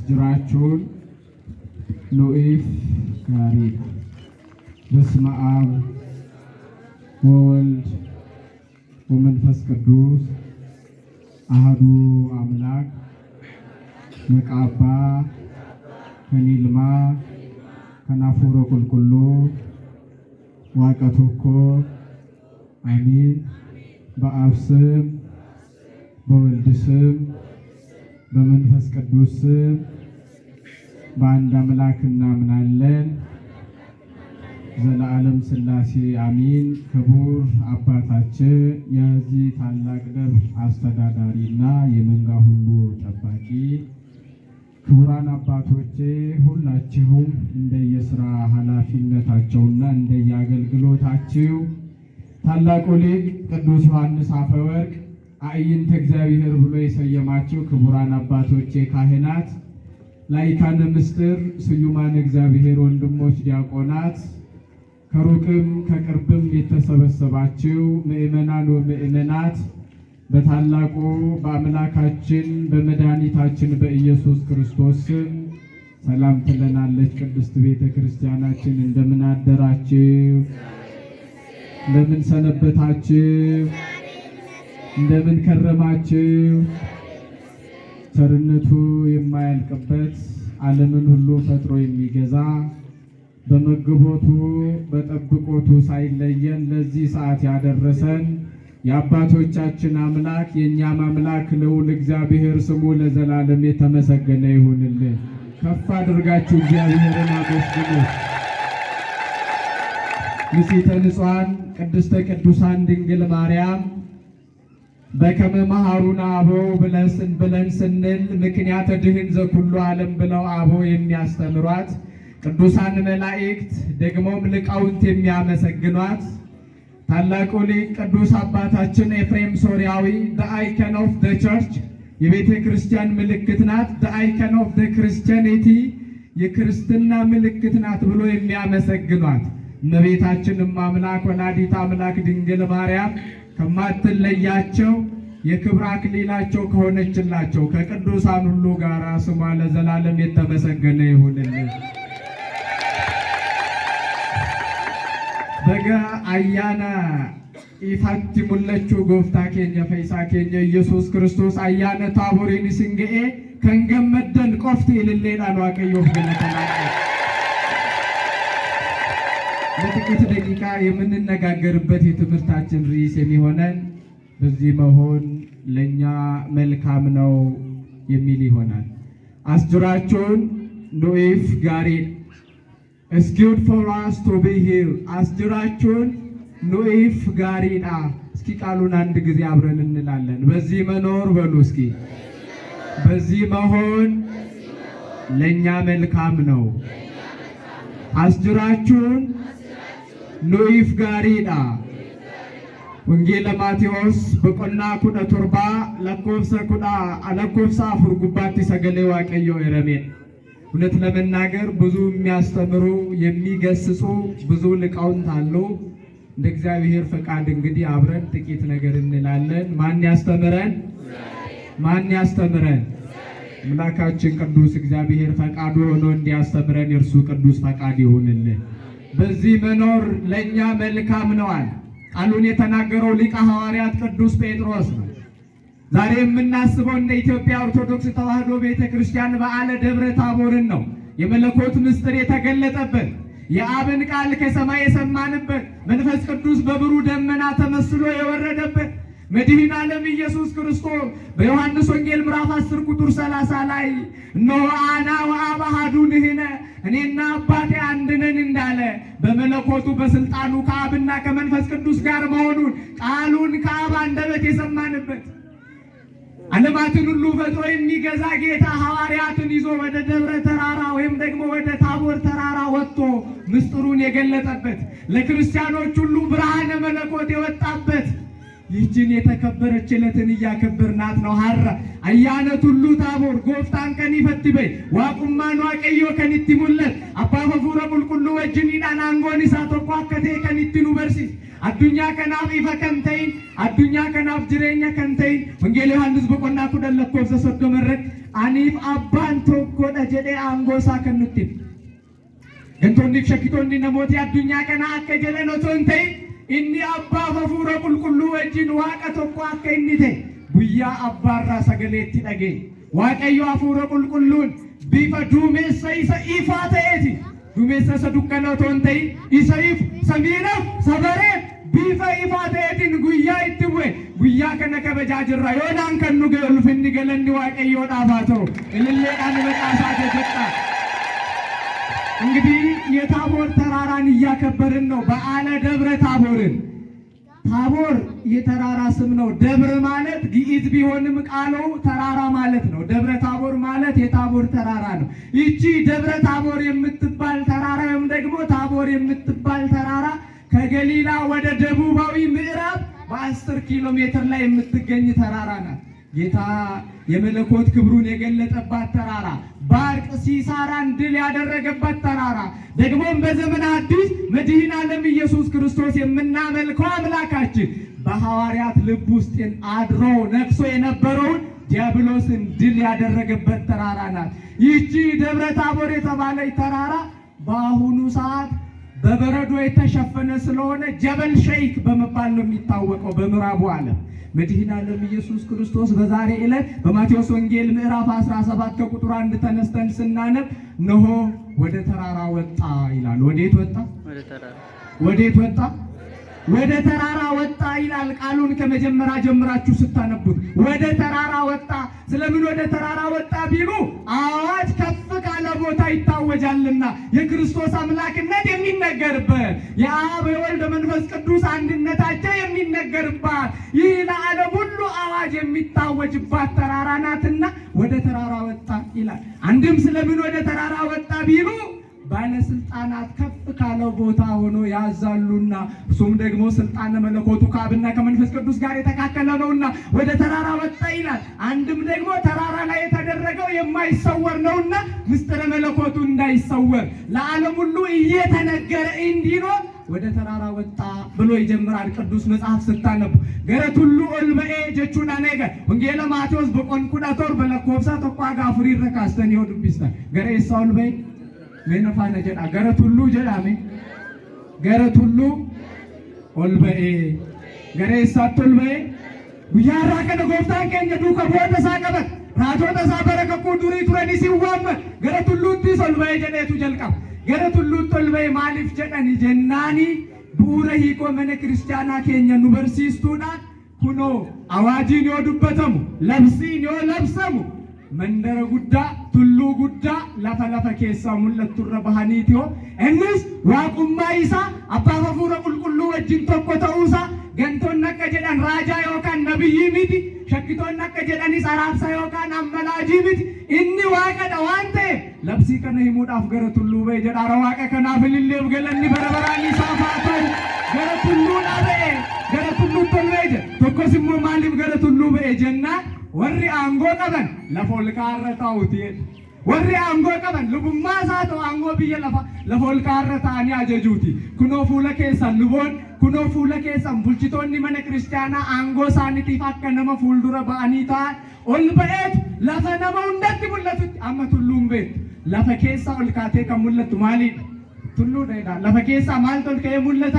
አስጅራችሁን ኑኢፍ ጋሪዳ በስመ አብ ወወልድ ወመንፈስ ቅዱስ አሐዱ አምላክ መቃባ ከኒልማ ከናፉረ ቁልቁሎ ዋቀቶኮ አሚን። በአብ ስም በወልድ ስም በመንፈስ ቅዱስ ስም በአንድ አምላክ እናምናለን። ዘለዓለም ሥላሴ አሚን። ክቡር አባታችን የዚህ ታላቅ ደብር አስተዳዳሪና የመንጋ ሁሉ ጠባቂ፣ ክቡራን አባቶቼ ሁላችሁም እንደየስራ ኃላፊነታቸውና እንደየአገልግሎታችሁ ታላቁ ሊቅ ቅዱስ ዮሐንስ አፈወርቅ አዕይንተ እግዚአብሔር ብሎ የሰየማችሁ ክቡራን አባቶቼ ካህናት፣ ላይካነ ምስጢር ስዩማን እግዚአብሔር ወንድሞች ዲያቆናት፣ ከሩቅም ከቅርብም የተሰበሰባችሁ ምእመናን ወምእመናት በታላቁ በአምላካችን በመድኃኒታችን በኢየሱስ ክርስቶስ ስም ሰላም ትለናለች ቅድስት ቤተ ክርስቲያናችን። እንደምን አደራችሁ? እንደምን ሰነበታችሁ? እንደምን ከረማችሁ? ቸርነቱ የማያልቅበት ዓለምን ሁሉ ፈጥሮ የሚገዛ በመግቦቱ በጠብቆቱ ሳይለየን ለዚህ ሰዓት ያደረሰን የአባቶቻችን አምላክ የእኛም አምላክ ልዑል እግዚአብሔር ስሙ ለዘላለም የተመሰገነ ይሁንልን። ከፍ አድርጋችሁ እግዚአብሔርን አመስግኑ። ንጽሕተ ንጹሐን ቅድስተ ቅዱሳን ድንግል ማርያም በከመ መሃሩነ አበው ብለን ስንል ምክንያተ ድኅን ዘኩሉ ዓለም ብለው አበው የሚያስተምሯት ቅዱሳን መላእክት ደግሞም ሊቃውንት የሚያመሰግኗት ታላቁ ሊቅ ቅዱስ አባታችን ኤፍሬም ሶርያዊ the icon of the church የቤተ ክርስቲያን ምልክት ናት፣ the icon of the Christianity የክርስትና ምልክት ናት ብሎ የሚያመሰግኗት እመቤታችንም አምላክ ወላዲተ አምላክ ድንግል ማርያም ከማትለያቸው የክብር አክሊላቸው ከሆነችላቸው ከቅዱሳን ሁሉ ጋር ስሟ ለዘላለም የተመሰገነ ይሁንልን። በጋ አያና ኢፋቲ ሙለቹ ጎፍታ ኬኛ ፈይሳ ኬኛ ኢየሱስ ክርስቶስ አያነ ታቦሪን ሲንገኤ ከንገመደን ቆፍቲ ልሌዳን ዋቀዮፍ ገለተናቀ ለጥቂት ደቂቃ የምንነጋገርበት የትምህርታችን ርዕስ የሚሆነን በዚህ መሆን ለኛ መልካም ነው የሚል ይሆናል። አስጅራችሁን ኑኢፍ ጋሪዳ It's good for us to be here. አስጅራችሁን ኑኢፍ ጋሪዳ። እስኪ ቃሉን አንድ ጊዜ አብረን እንላለን። በዚህ መኖር በሉ እስኪ። በዚህ መሆን ለኛ መልካም ነው። አስጅራችሁን ኑኢፍ ጋሪዳ። ወንጌለ ማቴዎስ በቆና ኩደ ቶርባ ለኮፍሳ አፉር ጉባቲ ሰገሌ ዋቀዮ ኤረሜን። እውነት ለመናገር ብዙ የሚያስተምሩ የሚገስጹ ብዙ ሊቃውንት አሉ። እንደ እግዚአብሔር ፈቃድ እንግዲህ አብረን ጥቂት ነገር እንላለን። ማን ያስተምረን? ማን ያስተምረን? አምላካችን ቅዱስ እግዚአብሔር ፈቃዱ ሆኖ እንዲያስተምረን የእርሱ ቅዱስ ፈቃድ ይሁንልን። በዚህ መኖር ለኛ መልካም ነዋል። ቃሉን የተናገረው ሊቀ ሐዋርያት ቅዱስ ጴጥሮስ ነው። ዛሬ የምናስበው እንደ ኢትዮጵያ ኦርቶዶክስ ተዋሕዶ ቤተክርስቲያን በዓለ ደብረ ታቦርን ነው። የመለኮት ምስጢር የተገለጠበት፣ የአብን ቃል ከሰማይ የሰማንበት፣ መንፈስ ቅዱስ በብሩህ ደመና ተመስሎ የወረደበት መድኃኔ ዓለም ኢየሱስ ክርስቶስ በዮሐንስ ወንጌል ምዕራፍ 10 ቁጥር 30 ላይ እነሆ አነ ወአብ አሐዱ ንሕነ እኔና አባቴ አንድ ነን እንዳለ በመለኮቱ በስልጣኑ ከአብና ከመንፈስ ቅዱስ ጋር መሆኑን ቃሉን ከአብ አንደበት የሰማንበት ዓለማትን ሁሉ ፈጥሮ የሚገዛ ጌታ ሐዋርያትን ይዞ ወደ ደብረ ተራራ ወይም ደግሞ ወደ ታቦር ተራራ ወጥቶ ምስጢሩን የገለጠበት ለክርስቲያኖች ሁሉ ብርሃነ መለኮት የወጣበት ይህችን የተከበረች ዕለትን እያከበርናት ነው። ሀራ አያነት ሁሉ ታቦር ጎፍታን ከኒ ፈትበይ ዋቁማን ዋቀዮ ከኒቲ ሙለት አባ ፈፉረ ቁልቁሉ ወጅኒዳን አንጎኒሳ ተቋከቴ ከኒቲኑ በርሲስ አዱኛ ከናፍ ኢፈ ከንተይን አዱኛ ከናፍ ጅሬኛ ከንተይን ወንጌል ዮሐንስ በቆና ኩደን ለኮብሰ ሰዶ መረቅ አኒፍ አባን ቶኮ godha jedhee aangoo isaa kennutti. Gantoonni shakkitoonni namooti addunyaa kana akka jedhan otoo hin ta'in inni abbaaf hafuura qulqulluu wajjin waaqa tokko akka inni ta'e guyyaa abbaarraa sagaleetti dhageenye. Waaqayyo hafuura qulqulluun bifa duumessa isa ifaa ta'eeti. Duumessa isa dukkana otoo hin ta'in isa ifu samiidhaaf sabaree bifa ifaa ta'eetiin guyyaa itti bu'e. Guyyaa kana kabajaa jirra. Yoonaan kan nu ga'e ulfinni galanni waaqayyoodhaaf haa ta'u. Ililleedhaan maqaasaa jajjadhaa። እንግዲህ የታቦር ተራራን እያከበርን ነው። በዓለ ደብረ ታቦርን። ታቦር የተራራ ስም ነው። ደብረ ማለት ግዕዝ ቢሆንም ቃሉ ተራራ ማለት ነው። ደብረ ታቦር ማለት የታቦር ተራራ ነው። ይቺ ደብረ ታቦር የምትባል ተራራ ወይም ደግሞ ታቦር የምትባል ተራራ ከገሊላ ወደ ደቡባዊ ምዕራብ በ10 ኪሎ ሜትር ላይ የምትገኝ ተራራ ናት። ጌታ የመለኮት ክብሩን የገለጠባት ተራራ፣ ባርቅ ሲሳራን ድል ያደረገበት ተራራ፣ ደግሞም በዘመነ አዲስ መድኃኔ ዓለም ኢየሱስ ክርስቶስ የምናመልከው አምላካችን በሐዋርያት ልብ ውስጥ አድሮ ነግሶ የነበረውን ዲያብሎስን ድል ያደረገበት ተራራ ናት። ይህቺ ደብረ ታቦር የተባለች ተራራ በአሁኑ ሰዓት በበረዶ የተሸፈነ ስለሆነ ጀበል ሸይክ በመባል ነው የሚታወቀው በምዕራቡ ዓለም። መድኃኔ ዓለም ኢየሱስ ክርስቶስ በዛሬ ዕለት በማቴዎስ ወንጌል ምዕራፍ 17 ከቁጥር 1 ተነስተን ስናነብ ነሆ ወደ ተራራ ወጣ ይላል። ወዴት ወጣ? ወዴት ወጣ? ወደ ተራራ ወጣ ይላል። ቃሉን ከመጀመሪያ ጀምራችሁ ስታነቡት ወደ ተራራ ወጣ። ስለምን ወደ ተራራ ወጣ ቢሉ አዋጅ ከፍ ካለ ቦታ ይታወጃልና የክርስቶስ አምላክነት የሚነገርበት የአብ የወልድ መንፈስ ቅዱስ አንድነታቸው የሚነገርባት ይህ ለዓለም ሁሉ አዋጅ የሚታወጅባት ተራራ ናትና ወደ ተራራ ወጣ ይላል። አንድም ስለምን ወደ ተራራ ወጣ ቢሉ ባለስልጣናት ከፍ ካለው ቦታ ሆኖ ያዛሉና እሱም ደግሞ ስልጣነ መለኮቱ ከአብና ከመንፈስ ቅዱስ ጋር የተካከለ ነውና ወደ ተራራ ወጣ ይላል። አንድም ደግሞ ተራራ ላይ የተደረገው የማይሰወር ነውና ምስጢረ መለኮቱ እንዳይሰወር ለዓለም ሁሉ እየተነገረ እንዲኖር ወደ ተራራ ወጣ ብሎ ይጀምራል ቅዱስ መጽሐፍ ስታነቡ። ገረት ሁሉ ኦልበኤ ጀቹና ነገ ወንጌለ ማቴዎስ በቆንኩዳቶር በለኮብሳ ተቋጋ ፍሪ ረካስተን ይወዱብስታ ገረ ኢሳውልበኤ ሜነፋነ ጀዳ ገረት ሁሉ ጀዳሜ ገረት ሁሉ ኦልበኤ ገረ ኢሳት ኦልበኤ ጉያራ ከነ ጎፍታን ከኛ ዱከ ቦደ ሳቀበት ራጆተ ሳበረከኩ ዱሪ ቱረኒ ሲዋመ ገረት ሁሉ ዲስ ኦልበኤ ጀዴቱ ጀልቃ ገረት ሁሉ ኦልበኤ ማሊፍ ጀዳኒ ጀናኒ ቡረ ሂቆ መነ ክርስቲያና ከኛ ኑ በርሲስቱና ኩኖ አዋጂን ይወዱበተሙ ለብሲን ይወለብሰሙ መንደረ ጉዳ ቱሉ ጉዳ ለፈለፈ ኬሳ ሙለቱረ ባህኒቲዮ እንስ ዋቁማ ይሳ አባፈ ፉረ ቁልቁሉ ወጅን ቶኮ ተውሳ ገንቶን ነቀ ጀዳን ራጃ ዮካን ነብይ ሚቲ ሸክቶን ነቀ ጀዳን ሰራብሳ ዮካን አመላጂ ሚቲ እኒ ዋቀደ ዋንተ ለብሲ ከነ ይሙዳፍ ገረ ቱሉ በይ ጀዳራ ዋቀ ከናፍልሌብ ገለኒ በረበራኒ ሳፋቶ ገረ ቱሉ ዳበ ገረ ቱሉ ተልበይ ቶኮስሞ ማሊብ ገረ ቱሉ በይ ጀና ወሪ አንጎ ቀበን ለፎልካረታውት ወሪ አንጎ ቀበን ልቡማ ሳቶ አንጎ ብየ ለፎልካረታኒ አጀጁቲ ኩኖ ፉለ ኬሰን ልቦን ኩኖ ፉለ ኬሰን ቡልቺቶኒ መነ ክርስቲያና አንጎ ሳኒቲ ፈከነመ ፉልዱረ ባኒታ ኦልበኤት ለፈነመ እንደት ሙለቱ አመቱሉም ቤት ለፈኬሳ ኦልካቴ ከሙለቱ ማሊ ቱሉ ደዳ ለፈኬሳ ማልቶል ከሙለታ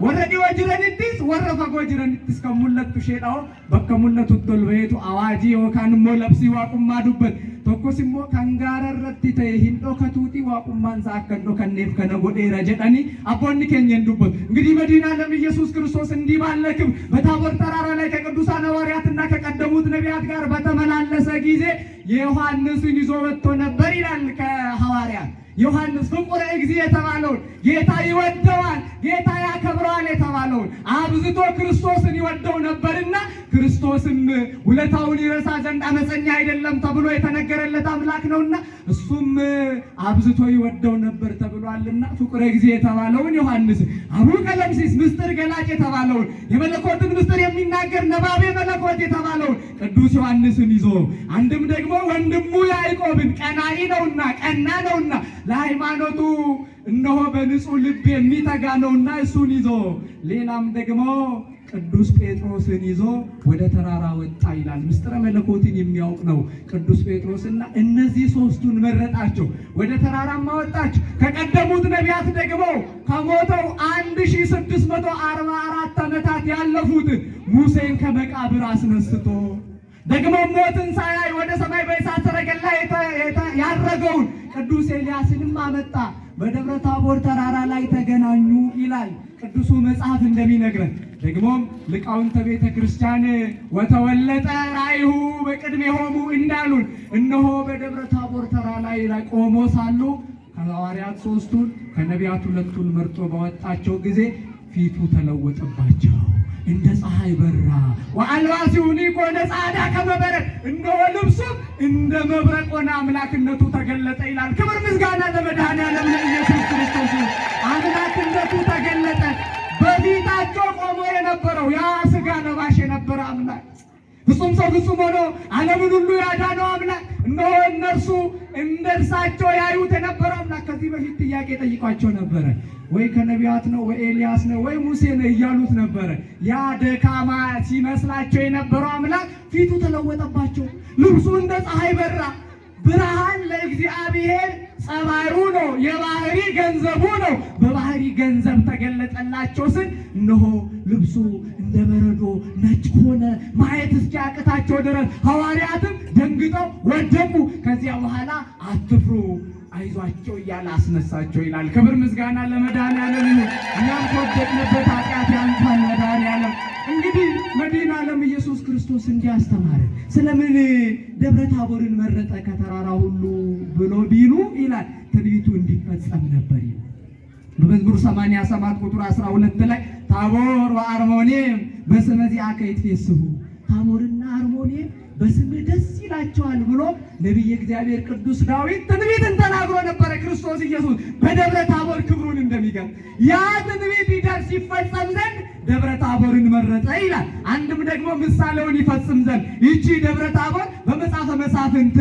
ወረዲ ወጅረንቲስ ወረፈ ጎጅረንቲስ ከሙለቱ ሼዳው በከሙለቱ ቶልበኤቱ አዋጂ ወካን ሞ ለብሲ ዋቁማ ዱበት ቶኮሲሞ ካንጋረረቲ ተይ ሂንዶ ከቱቲ ዋቁማን ሳከንዶ ከኔፍ ከነጎዴራ ጀዳኒ አቦኒ ከኘን ዱበት እንግዲህ መድኃኔ ዓለም ኢየሱስ ክርስቶስ እንዲባለክም በታቦር ተራራ ላይ ከቅዱሳን ሐዋርያትና ከቀደሙት ነቢያት ጋር በተመላለሰ ጊዜ የዮሐንስን ይዞ ወጥቶ ነበር ይላል ከሐዋርያት ዮሐንስ ፍቁረ እግዚእ የተባለውን ጌታ ይወደዋል ጌታ ያከብረዋል የተባለውን አብዝቶ ክርስቶስን ይወደው ነበርና ክርስቶስም ውለታውን ይረሳ ዘንድ አመፀኛ አይደለም ተብሎ የተነገረለት አምላክ ነውና እሱም አብዝቶ ይወደው ነበር ተብሏልና ፍቁረ እግዚእ የተባለውን ዮሐንስ አቡ ቀለምሲስ ምስጢር ገላጭ የተባለውን የመለኮትን ምስጢር የሚናገር ነባቤ መለኮት የተባለውን ቅዱስ ዮሐንስን ይዞ አንድም ደግሞ ወንድሙ ያዕቆብን ቀናኢ ነውና ቀና ነውና ለሃይማኖቱ እነሆ በንጹህ ልብ የሚተጋ ነውና እሱን ይዞ ሌላም ደግሞ ቅዱስ ጴጥሮስን ይዞ ወደ ተራራ ወጣ ይላል። ምስጢረ መለኮትን የሚያውቅ ነው ቅዱስ ጴጥሮስና እነዚህ ሶስቱን መረጣቸው፣ ወደ ተራራማ ወጣቸው። ከቀደሙት ነቢያት ደግሞ ከሞተው 1644 ዓመታት ያለፉት ሙሴን ከመቃብር አስነስቶ ደግሞ ሞትን ሳያይ ወደ ሰማይ በእሳት ሰረገላ ያረገውን ቅዱስ ኤልያስንም አመጣ። በደብረ ታቦር ተራራ ላይ ተገናኙ ይላል ቅዱሱ መጽሐፍ እንደሚነግረን። ደግሞም ሊቃውንተ ቤተ ክርስቲያን ወተወለጠ ራእይሁ በቅድሜሆሙ እንዳሉን እነሆ በደብረ ታቦር ተራራ ላይ ቆሞ ሳሉ ከሐዋርያት ሦስቱን ከነቢያት ሁለቱን መርጦ ባወጣቸው ጊዜ ፊቱ ተለወጠባቸው፣ እንደ ፀሐይ በራ። ወአልባሲሁኒ ኮነ ጻዕዳ ከመ በረቅ፣ እነሆ ልብሱም እንደ መብረቅ ሆነ፣ አምላክነቱ ተገለጠ ይላል። ክብር ምስጋና ለመድኃኔዓለም ለኢየሱስ ክርስቶስ። አምላክነቱ ተገለጠ። በፊታቸው ቆሞ የነበረው ያ ሥጋ ለባሽ የነበረ አምላክ ፍጹም ሰው ፍጹም ሆኖ ዓለምን ሁሉ ያዳነው አምላክ እነሆ እነርሱ እንደ እርሳቸው ያዩት የነበረው አምላክ ከዚህ በፊት ጥያቄ ጠይቋቸው ነበረ። ወይ ከነቢያት ነው ወይ ኤልያስ ነው ወይ ሙሴ ነው እያሉት ነበረ። ያ ደካማ ሲመስላቸው የነበረው አምላክ ፊቱ ተለወጠባቸው፣ ልብሱ እንደ ፀሐይ በራ። ብርሃን ለእግዚአብሔር ጸባዩ ነው፣ የባህሪ ገንዘቡ ነው። በባህሪ ገንዘብ ተገለጠላቸው ስል እነሆ ልብሱ እንደ በረዶ ነጭ ሆነ፣ ማየት እስኪያቅታቸው ድረስ ሐዋርያትም ደንግጠው ወደቁ። ከዚያ በኋላ አትፍሩ አይዟቸው እያለ አስነሳቸው ይላል። ክብር ምስጋና ለመድኃኔዓለም ይሁን። እኛም ከወደቅንበት ኃጢአት ያንሳን መድኃኔዓለም። እንግዲህ መድኃኔዓለም ኢየሱስ ክርስቶስ እንዲህ አስተማረ። ስለምን ደብረ ታቦርን መረጠ ከተራራ ሁሉ ብሎ ቢሉ ይላል ትንቢቱ እንዲፈጸም ነበር ይላል። በመዝሙር 87 ቁጥር 12 ላይ ታቦር ወአርሞኔም በስመ ዚአከ ይትፌስሑ፣ ታቦርና አርሞኔም በስምህ ደስ ይላቸዋል ብሎ ነቢየ እግዚአብሔር ቅዱስ ዳዊት ትንቢትን ተናግሮ ነበረ። ክርስቶስ ኢየሱስ በደብረ ታቦር ክብሩን እንደሚገልጥ ያ ትንቢት ይደርስ ይፈጸም ዘንድ ደብረ ታቦርን መረጠ ይላል። አንድም ደግሞ ምሳሌውን ይፈጽም ዘንድ ይቺ ደብረ ታቦር በመጽሐፈ መሳፍንት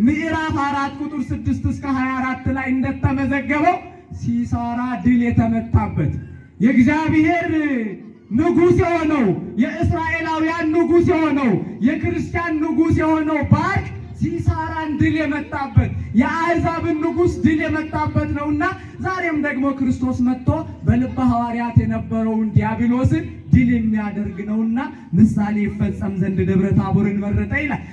ምዕራፍ 4 ቁጥር 6 እስከ 24 ላይ እንደተመዘገበው ሲሳራ ድል የተመታበት የእግዚአብሔር ንጉሥ የሆነው የእስራኤላውያን ንጉሥ የሆነው የክርስቲያን ንጉሥ የሆነው ባርቅ ሲሳራን ድል የመታበት የአሕዛብን ንጉሥ ድል የመታበት ነውና ዛሬም ደግሞ ክርስቶስ መጥቶ በልበ ሐዋርያት የነበረውን ዲያብሎስን ድል የሚያደርግ ነውና ምሳሌ ይፈጸም ዘንድ ደብረ ታቦርን መረጠ ይላል።